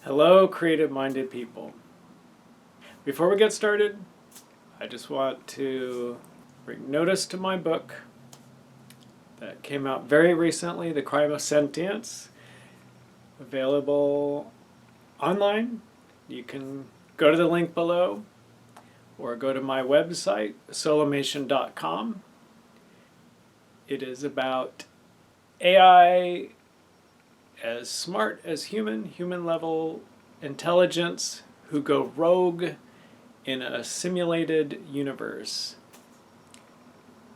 Hello, creative-minded people. Before we get started, I just want to bring notice to my book that came out very recently, The Crime of Sentience, available online. You can go to the link below or go to my website, solomation.com. It is about AI as smart as human level intelligence who go rogue in a simulated universe.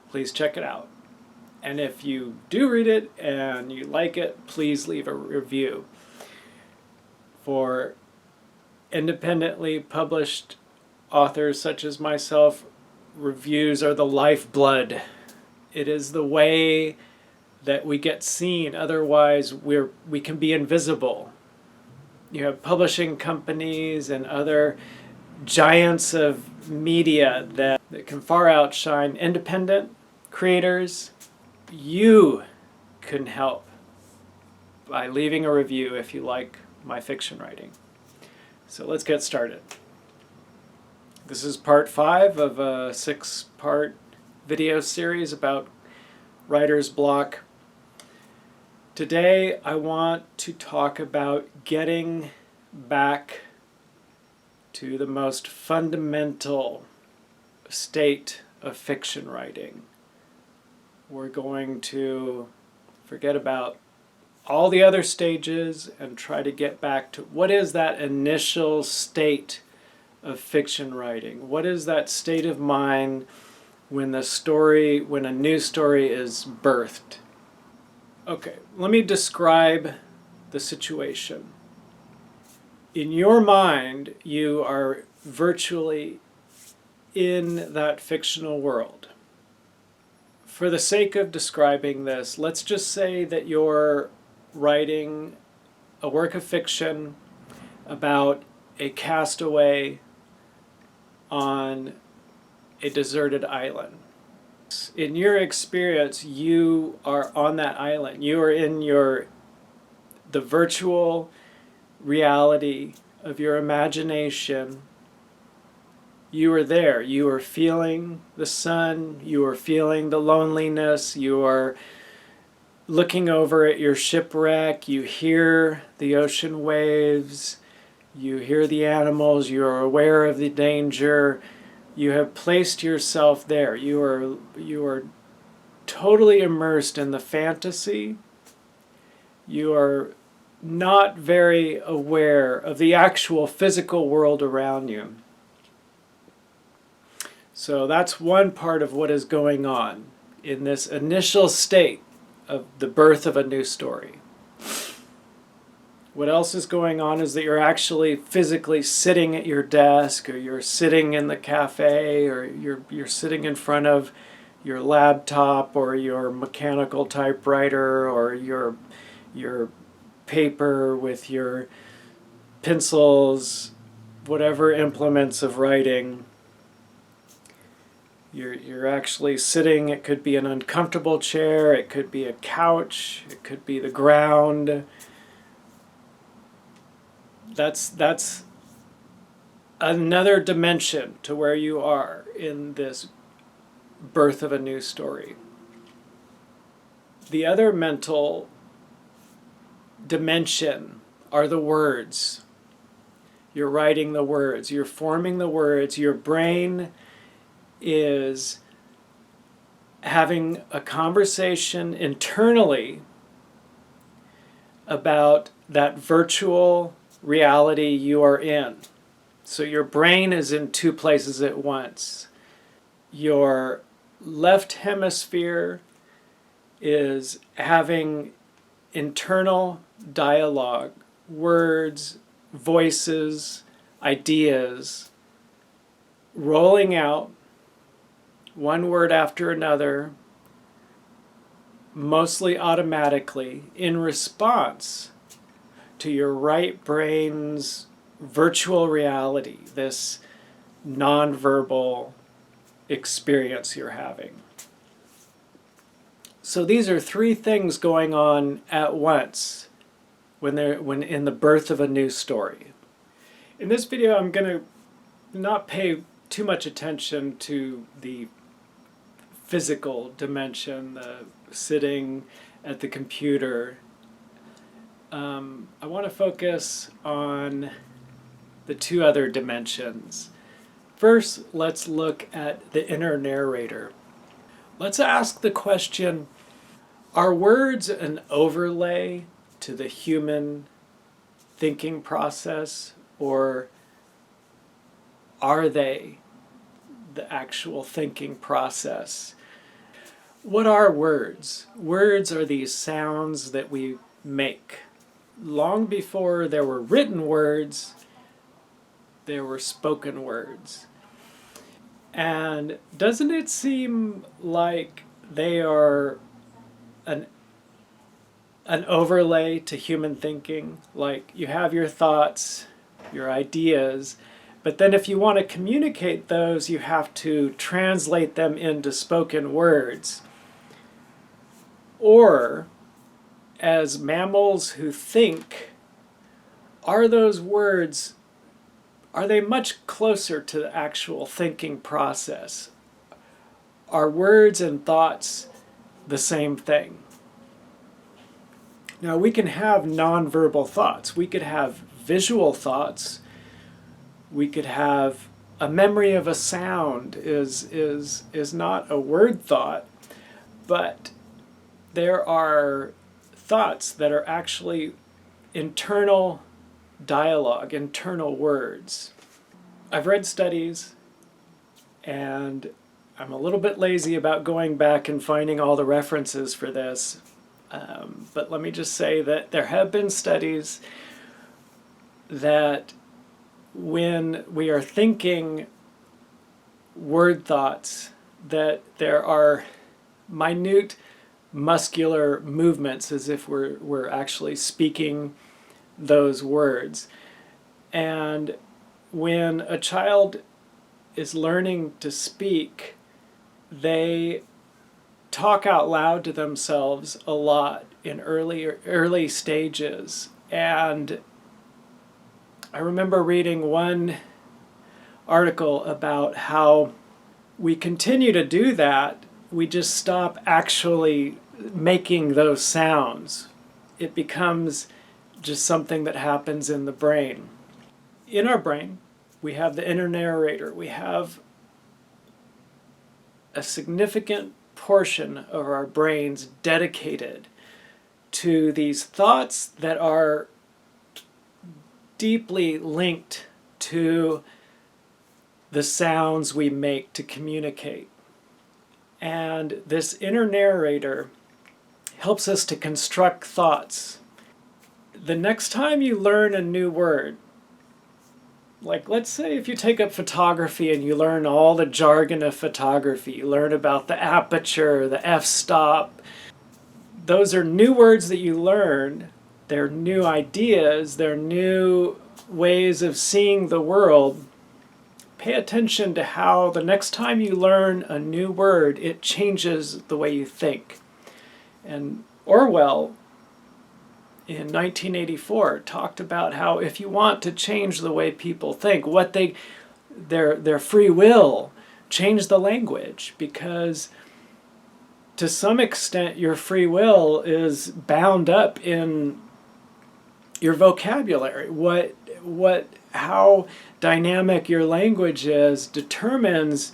Please check it out. And if you do read it and you like it, please leave a review. For independently published authors such as myself, reviews are the lifeblood. It is the way that we get seen, otherwise we can be invisible. You have publishing companies and other giants of media that can far outshine independent creators. You can help by leaving a review if you like my fiction writing. So let's get started. This is part 5 of a 6-part video series about writer's block. Today I want to talk about getting back to the most fundamental state of fiction writing. We're going to forget about all the other stages and try to get back to what is that initial state of fiction writing? What is that state of mind when a new story is birthed? Okay, let me describe the situation. In your mind, you are virtually in that fictional world. For the sake of describing this, let's just say that you're writing a work of fiction about a castaway on a deserted island. In your experience, you are on that island. You are in the virtual reality of your imagination. You are there. You are feeling the sun. You are feeling the loneliness. You are looking over at your shipwreck. You hear the ocean waves. You hear the animals. You are aware of the danger. You have placed yourself there. You are totally immersed in the fantasy. You are not very aware of the actual physical world around you. So that's one part of what is going on in this initial state of the birth of a new story. What else is going on is that you're actually physically sitting at your desk, or you're sitting in the cafe, or you're sitting in front of your laptop or your mechanical typewriter or your paper with your pencils, whatever implements of writing. You're actually sitting. It could be an uncomfortable chair, it could be a couch, it could be the ground. That's another dimension to where you are in this birth of a new story. The other mental dimension are the words. You're writing the words, you're forming the words, your brain is having a conversation internally about that virtual reality you are in. So your brain is in two places at once. Your left hemisphere is having internal dialogue, words, voices, ideas, rolling out one word after another, mostly automatically, in response to your right brain's virtual reality, this nonverbal experience you're having. So these are three things going on at once when in the birth of a new story. In this video, I'm going to not pay too much attention to the physical dimension, the sitting at the computer. I want to focus on the two other dimensions. First, let's look at the inner narrator. Let's ask the question, are words an overlay to the human thinking process, or are they the actual thinking process? What are words? Words are these sounds that we make. Long before there were written words, there were spoken words. And doesn't it seem like they are an overlay to human thinking? Like you have your thoughts, your ideas, but then if you want to communicate those, you have to translate them into spoken words. Or, as mammals who think, are those words, are they much closer to the actual thinking process? Are words and thoughts the same thing? Now, we can have nonverbal thoughts. We could have visual thoughts. We could have a memory of a sound is not a word thought, but there are thoughts that are actually internal dialogue, internal words. I've read studies, and I'm a little bit lazy about going back and finding all the references for this, but let me just say that there have been studies that when we are thinking word thoughts, that there are minute muscular movements as if we're actually speaking those words. And when a child is learning to speak, they talk out loud to themselves a lot in early stages. And I remember reading one article about how we continue to do that, we just stop actually making those sounds. It becomes just something that happens in the brain. In our brain, we have the inner narrator. We have a significant portion of our brains dedicated to these thoughts that are deeply linked to the sounds we make to communicate. And this inner narrator helps us to construct thoughts. The next time you learn a new word, like let's say if you take up photography and you learn all the jargon of photography, you learn about the aperture, the f-stop, those are new words that you learn. They're new ideas, they're new ways of seeing the world. Pay attention to how the next time you learn a new word, it changes the way you think. And Orwell, in 1984, talked about how if you want to change the way people think, their free will, change the language, because to some extent your free will is bound up in your vocabulary. How dynamic your language is determines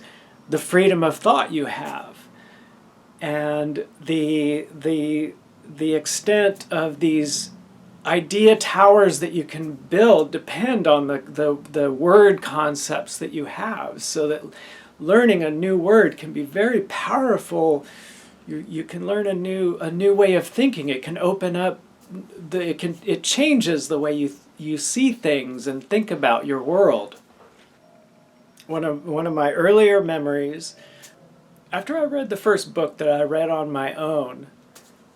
the freedom of thought you have. And the extent of these idea towers that you can build depend on the word concepts that you have, so that learning a new word can be very powerful. You can learn a new way of thinking. It can open up it changes the way you see things and think about your world. One of my earlier memories, after I read the first book that I read on my own,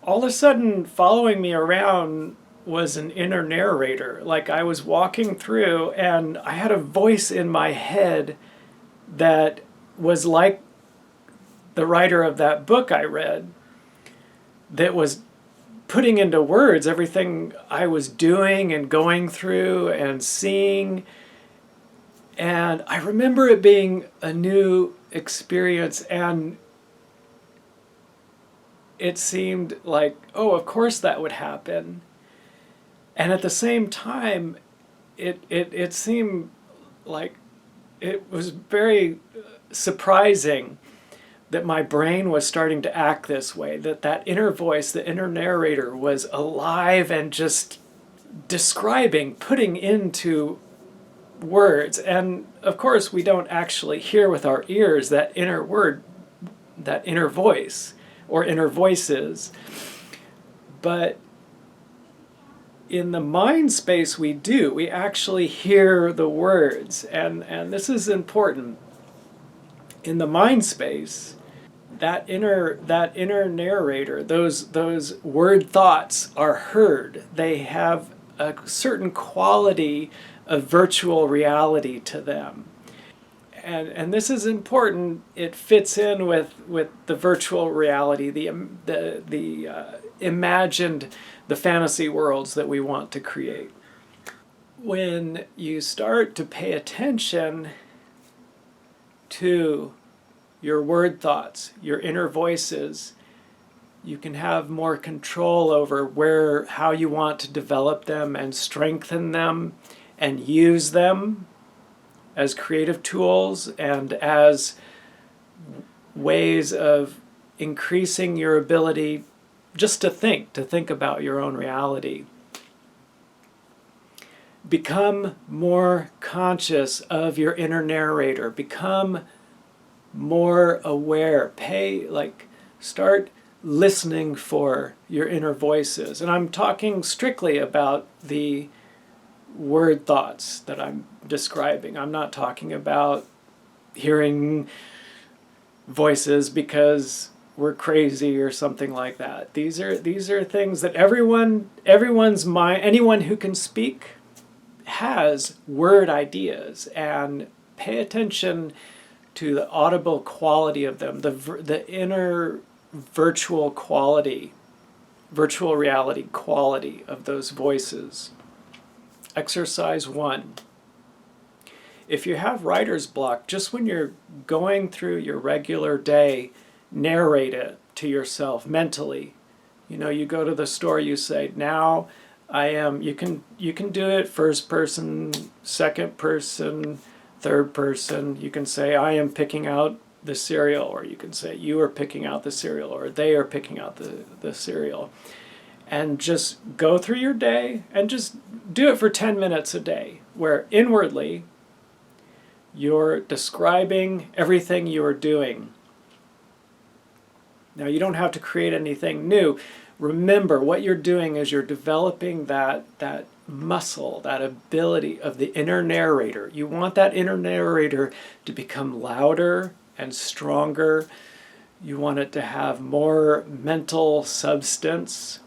all of a sudden following me around was an inner narrator. Like I was walking through and I had a voice in my head that was like the writer of that book I read, that was putting into words everything I was doing and going through and seeing. And I remember it being a new experience, and it seemed like, oh, of course that would happen. And at the same time, it seemed like it was very surprising that my brain was starting to act this way, that inner voice, the inner narrator was alive and just describing, putting into words. And of course, we don't actually hear with our ears that inner word, that inner voice or inner voices. But in the mind space we do. We actually hear the words. And this is important. In the mind space, that inner narrator, those word thoughts are heard. They have a certain quality of virtual reality to them. And this is important. It fits in with the virtual reality, the imagined, the fantasy worlds that we want to create. When you start to pay attention to your word thoughts, your inner voices, you can have more control over how you want to develop them and strengthen them and use them as creative tools and as ways of increasing your ability just to think about your own reality. Become more conscious of your inner narrator. Become more aware. Start listening for your inner voices. And I'm talking strictly about the word thoughts that I'm describing. I'm not talking about hearing voices because we're crazy or something like that. These are things that everyone's mind, anyone who can speak has word ideas, and pay attention to the audible quality of them, the inner virtual reality quality of those voices. Exercise 1. If you have writer's block, just when you're going through your regular day, narrate it to yourself mentally. You go to the store, you say, now I am, you can do it first person, second person, third person. You can say, I am picking out the cereal, or you can say, you are picking out the cereal, or they are picking out the cereal. And just go through your day and just do it for 10 minutes a day, where inwardly you're describing everything you are doing. Now, you don't have to create anything new. Remember, what you're doing is you're developing that muscle, that ability of the inner narrator. You want that inner narrator to become louder and stronger. You want it to have more mental substance.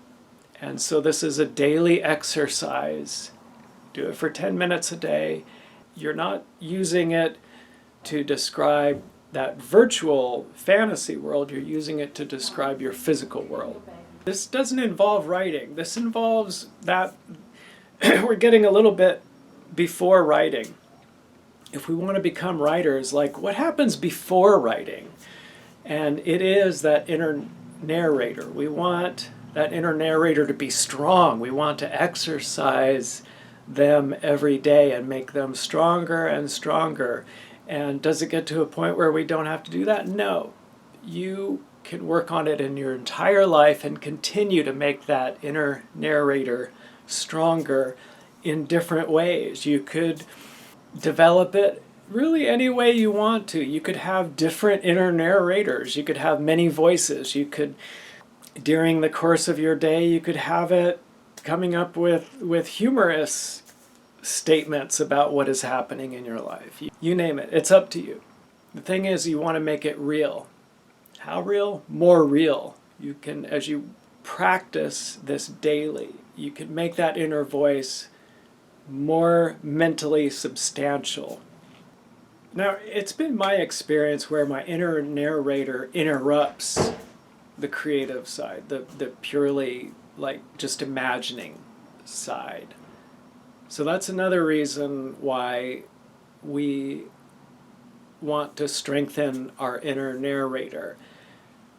And so this is a daily exercise. Do it for 10 minutes a day. You're not using it to describe that virtual fantasy world. You're using it to describe your physical world. This doesn't involve writing. This involves that we're getting a little bit before writing. If we want to become writers, what happens before writing? And it is that inner narrator. We want that inner narrator to be strong. We want to exercise them every day and make them stronger and stronger. And does it get to a point where we don't have to do that? No. You can work on it in your entire life and continue to make that inner narrator stronger in different ways. You could develop it really any way you want to. You could have different inner narrators. You could have many voices. You could, during the course of your day, you could have it coming up with humorous statements about what is happening in your life. You name it. It's up to you. The thing is, you want to make it real. How real? More real. You can, as you practice this daily, you can make that inner voice more mentally substantial. Now, it's been my experience where my inner narrator interrupts the creative side, the purely like just imagining side. So that's another reason why we want to strengthen our inner narrator,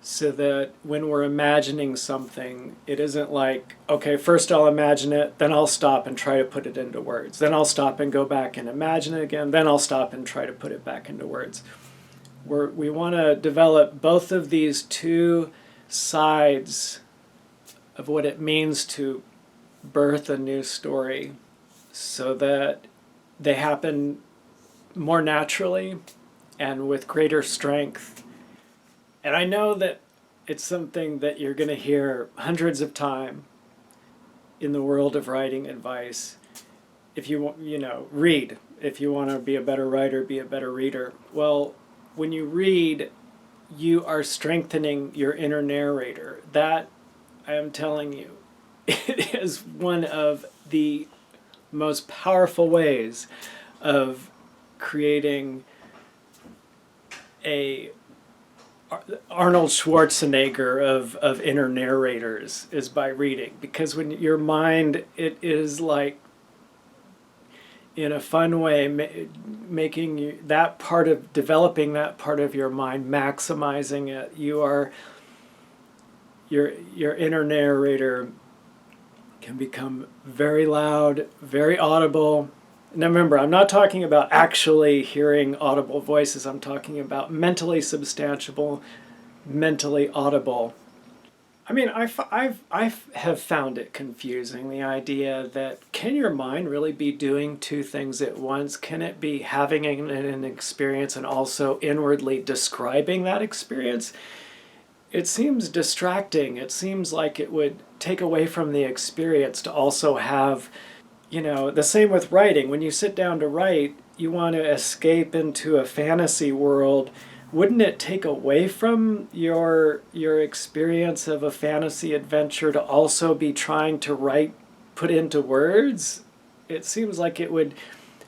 so that when we're imagining something, it isn't like, okay, first I'll imagine it, then I'll stop and try to put it into words. Then I'll stop and go back and imagine it again. Then I'll stop and try to put it back into words. We want to develop both of these two sides of what it means to birth a new story, so that they happen more naturally and with greater strength. And I know that it's something that you're going to hear hundreds of times in the world of writing advice. If you read. If you want to be a better writer, be a better reader. Well, when you read, you are strengthening your inner narrator. That, I am telling you, it is one of the most powerful ways of creating a Arnold Schwarzenegger of inner narrators, is by reading. Because when your mind, it is like, in a fun way, making you, that part of, developing that part of your mind, maximizing it. You are, your inner narrator can become very loud, very audible. Now remember, I'm not talking about actually hearing audible voices. I'm talking about mentally substantiable, mentally audible. I mean, I have found it confusing, the idea that, can your mind really be doing two things at once? Can it be having an experience and also inwardly describing that experience? It seems distracting. It seems like it would take away from the experience to also have, the same with writing. When you sit down to write, you want to escape into a fantasy world. Wouldn't it take away from your experience of a fantasy adventure to also be trying to put into words? It seems like it would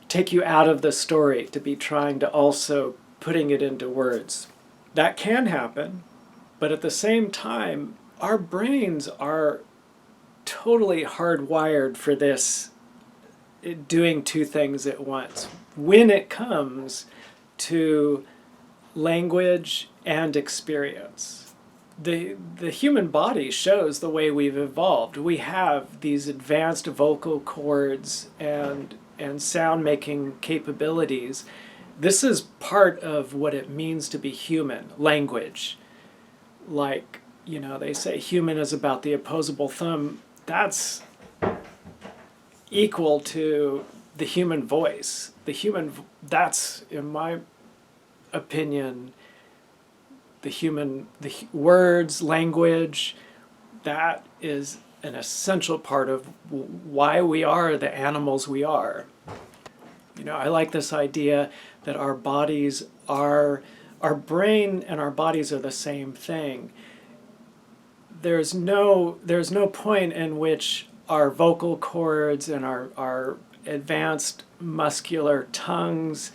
take you out of the story to be trying to also putting it into words. That can happen, but at the same time, our brains are totally hardwired for this, doing two things at once. When it comes to language and experience, the human body shows the way we've evolved. We have these advanced vocal cords and sound making capabilities. This is part of what it means to be human. Language, like, they say human is about the opposable thumb. That's equal to the human voice. That's, in my opinion, the words, language, that is an essential part of why we are the animals we are. I like this idea that our brain and our bodies are the same thing. There's no point in which our vocal cords and our advanced muscular tongues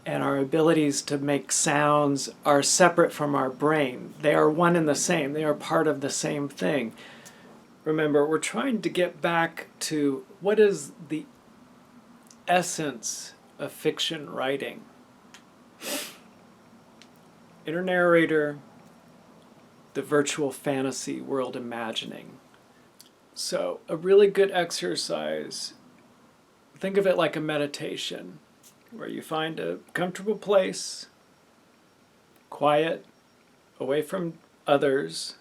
and our abilities to make sounds are separate from our brain. They are one and the same. They are part of the same thing. Remember, we're trying to get back to what is the essence of fiction writing. Inner narrator, the virtual fantasy world imagining. So a really good exercise, think of it like a meditation, where you find a comfortable place, quiet, away from others,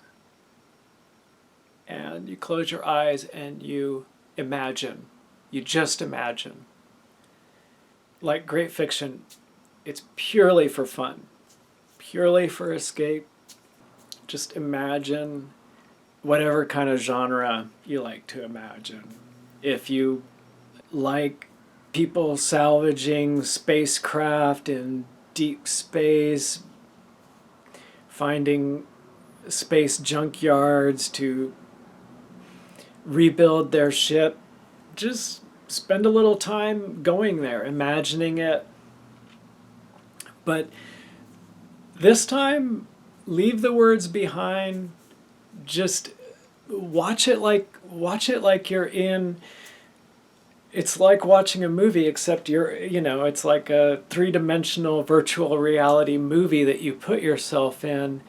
and you close your eyes and you imagine. You just imagine. Like great fiction, it's purely for fun, purely for escape. Just imagine whatever kind of genre you like to imagine. If you like people salvaging spacecraft in deep space, finding space junkyards to rebuild their ship, just spend a little time going there, imagining it. But this time, leave the words behind. Just watch it like you're in. It's like watching a movie, except it's like a three-dimensional virtual reality movie that you put yourself in.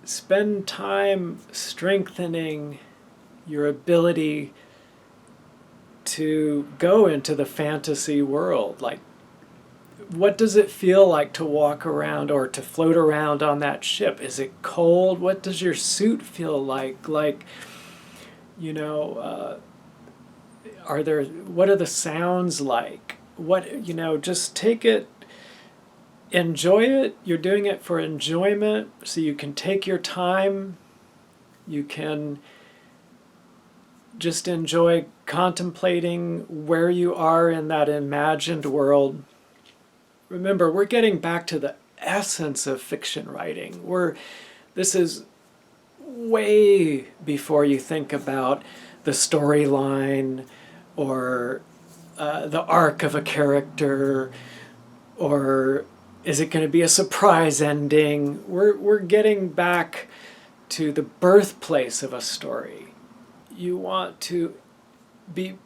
Spend time strengthening your ability to go into the fantasy world. Like, what does it feel like to walk around or to float around on that ship? Is it cold? What does your suit feel like? Like, you know, what are the sounds like? Just take it, enjoy it. You're doing it for enjoyment, so you can take your time. You can just enjoy contemplating where you are in that imagined world. Remember, we're getting back to the essence of fiction writing. This is way before you think about the storyline or the arc of a character, or is it going to be a surprise ending? We're getting back to the birthplace of a story. You want to be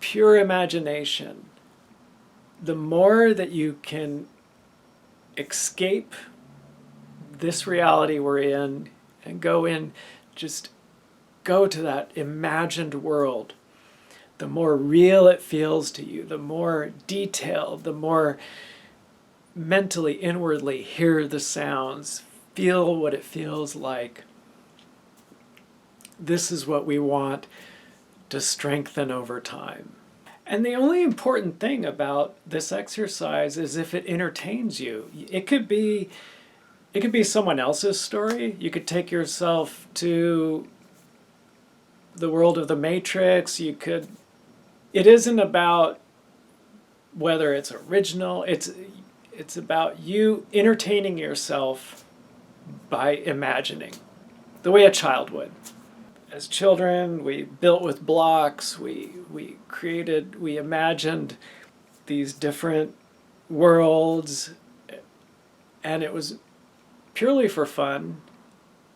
pure imagination. The more that you can escape this reality we're in and just go to that imagined world, the more real it feels to you, the more detailed, the more mentally, inwardly hear the sounds, feel what it feels like. This is what we want to strengthen over time. And the only important thing about this exercise is if it entertains you. It could be someone else's story. You could take yourself to the world of the Matrix. It isn't about whether it's original. It's about you entertaining yourself by imagining, the way a child would. As children, we built with blocks, we imagined these different worlds, and it was purely for fun,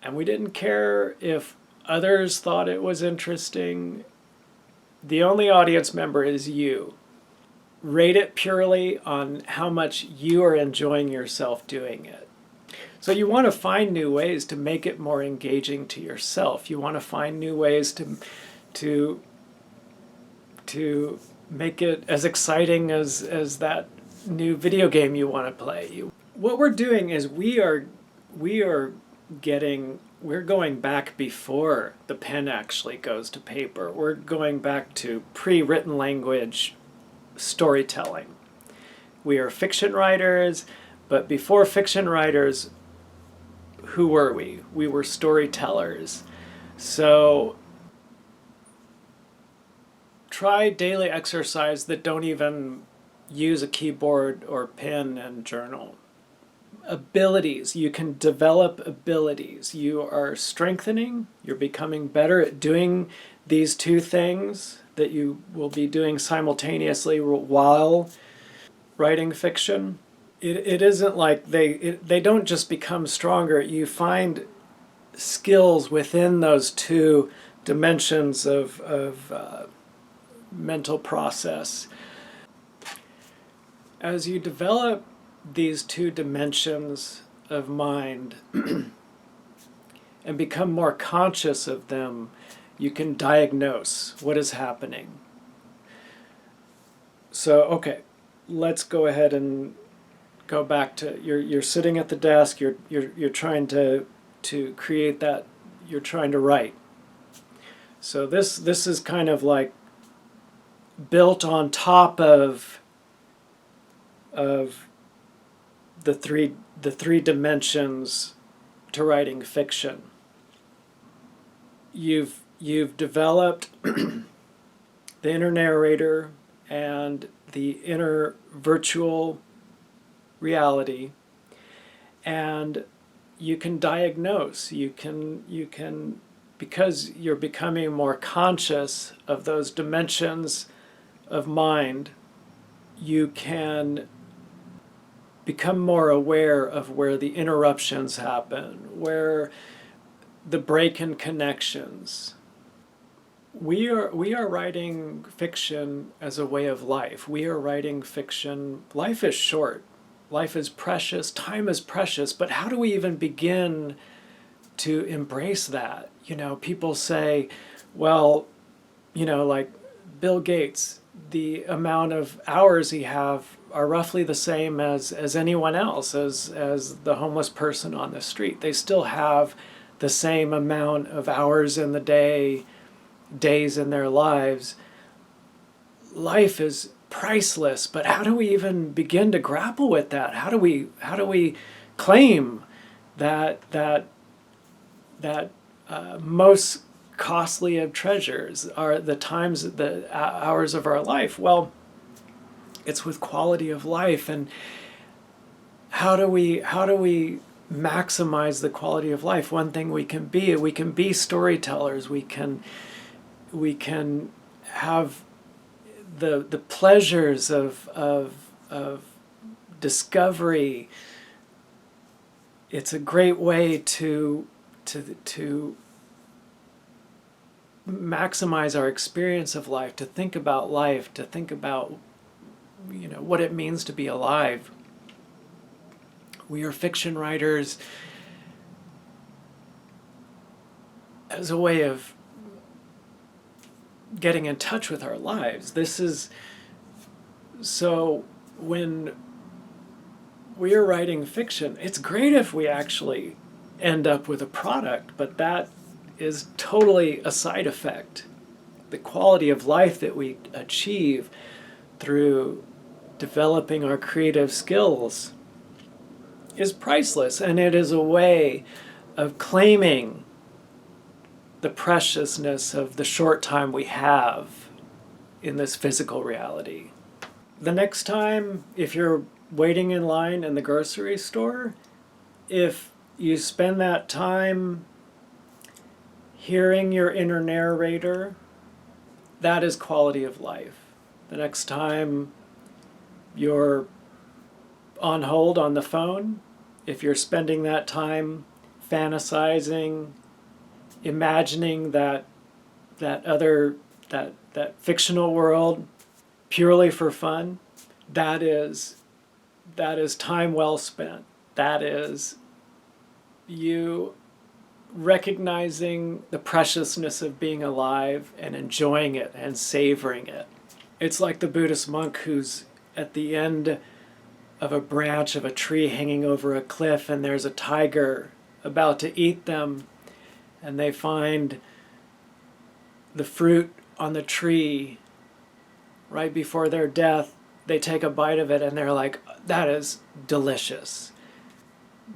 and we didn't care if others thought it was interesting. The only audience member is you. Rate it purely on how much you are enjoying yourself doing it. So you want to find new ways to make it more engaging to yourself. You want to find new ways to make it as exciting as that new video game you want to play. What we're doing is we're going back before the pen actually goes to paper. We're going back to pre-written language storytelling. We are fiction writers, but before fiction writers, who were we? We were storytellers. So try daily exercise that don't even use a keyboard or pen and journal. Abilities. You can develop abilities. You are strengthening. You're becoming better at doing these two things that you will be doing simultaneously while writing fiction. It isn't like they don't just become stronger. You find skills within those two dimensions of mental process. As you develop these two dimensions of mind and become more conscious of them, you can diagnose what is happening. So, okay, let's go ahead and go back to you're sitting at the desk. You're trying to create that. You're trying to write. So this is kind of like built on top of the three dimensions to writing fiction. You've developed the inner narrator and the inner virtual reality, and you can diagnose. You can because you're becoming more conscious of those dimensions of mind, you can become more aware of where the interruptions happen, where the break in connections. We are writing fiction as a way of life. We are writing fiction. Life is short. Life is precious. Time is precious. But how do we even begin to embrace that? You know, people say, well, you know, like Bill Gates, the amount of hours he have are roughly the same as anyone else, as the homeless person on the street. They still have the same amount of hours in the day, days in their lives. Life is priceless, but how do we even begin to grapple with that? How do we claim that most costly of treasures are the times, the hours of our life? Well, it's with quality of life. And how do we maximize the quality of life? One thing we can be storytellers. We can have the pleasures of discovery. It's a great way to maximize our experience of life, to think about life, to think about, you know, what it means to be alive. We are fiction writers as a way of getting in touch with our lives. This is so when we are writing fiction, it's great if we actually end up with a product, but that is totally a side effect. The quality of life that we achieve through developing our creative skills is priceless, and it is a way of claiming the preciousness of the short time we have in this physical reality. The next time, if you're waiting in line in the grocery store, if you spend that time hearing your inner narrator, that is quality of life. The next time you're on hold on the phone, if you're spending that time fantasizing, imagining that fictional world purely for fun, that is time well spent. That is you recognizing the preciousness of being alive and enjoying it and savoring it. It's like the Buddhist monk who's at the end of a branch of a tree hanging over a cliff, and there's a tiger about to eat them, and they find the fruit on the tree right before their death. They take a bite of it and they're like, that is delicious.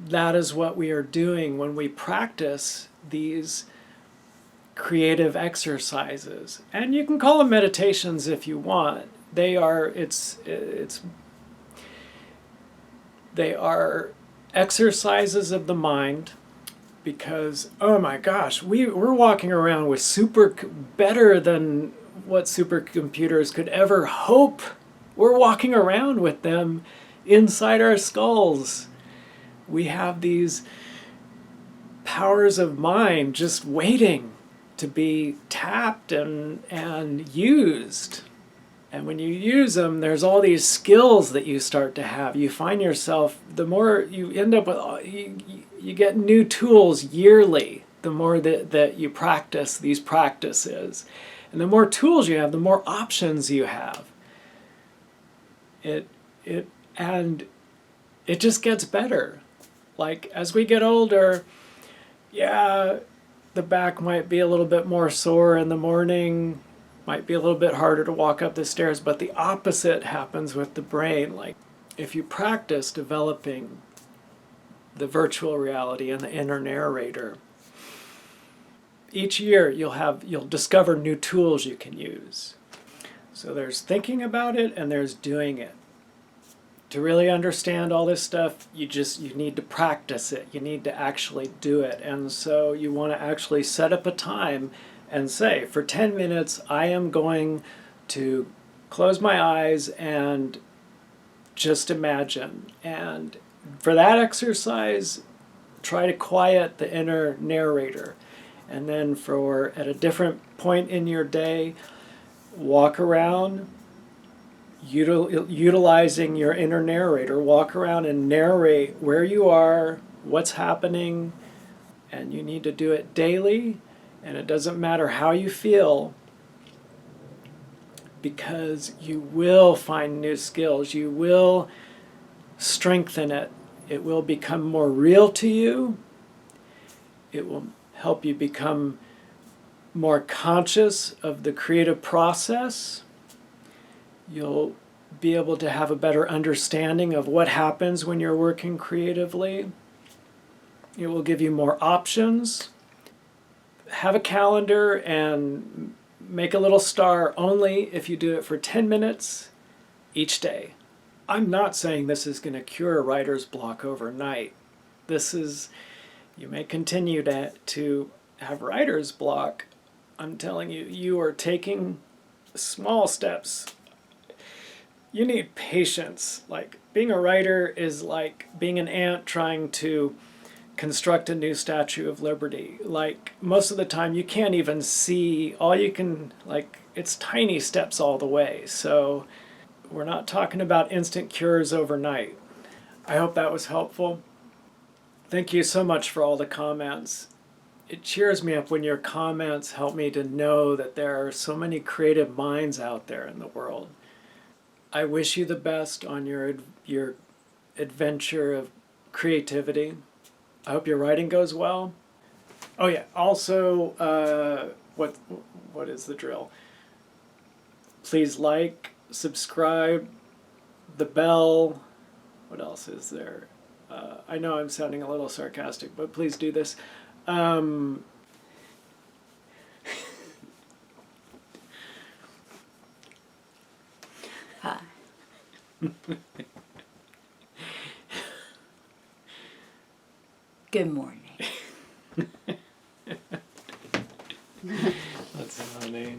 That is what we are doing when we practice these creative exercises. And you can call them meditations if you want. They are exercises of the mind, because, oh my gosh, we're walking around with better than what supercomputers could ever hope. We're walking around with them inside our skulls. We have these powers of mind just waiting to be tapped and used. And when you use them, there's all these skills that you start to have. You find yourself, the more you end up with, you get new tools yearly, the more that you practice these practices. And the more tools you have, the more options you have. And it just gets better. Like, as we get older, yeah, the back might be a little bit more sore in the morning, might be a little bit harder to walk up the stairs, but the opposite happens with the brain. Like, if you practice developing the virtual reality and the inner narrator, each year you'll discover new tools you can use. So there's thinking about it and there's doing it. To really understand all this stuff, you need to practice it. You need to actually do it. And so you want to actually set up a time and say, for 10 minutes, I am going to close my eyes and just imagine. And for that exercise, try to quiet the inner narrator. And then at a different point in your day, walk around, utilizing your inner narrator, walk around and narrate where you are, what's happening, and you need to do it daily, and it doesn't matter how you feel, because you will find new skills, you will strengthen it, it will become more real to you, it will help you become more conscious of the creative process. You'll be able to have a better understanding of what happens when you're working creatively. It will give you more options. Have a calendar and make a little star only if you do it for 10 minutes each day. I'm not saying this is going to cure writer's block overnight. You may continue to have writer's block. I'm telling you, you are taking small steps. You need patience. Like, being a writer is like being an ant trying to construct a new Statue of Liberty. Like, most of the time you can't even see, it's tiny steps all the way. So we're not talking about instant cures overnight. I hope that was helpful. Thank you so much for all the comments. It cheers me up when your comments help me to know that there are so many creative minds out there in the world. I wish you the best on your adventure of creativity. I hope your writing goes well. Oh yeah, also, what is the drill? Please like, subscribe, the bell. What else is there? I know I'm sounding a little sarcastic, but please do this. Hi. Good morning. That's funny.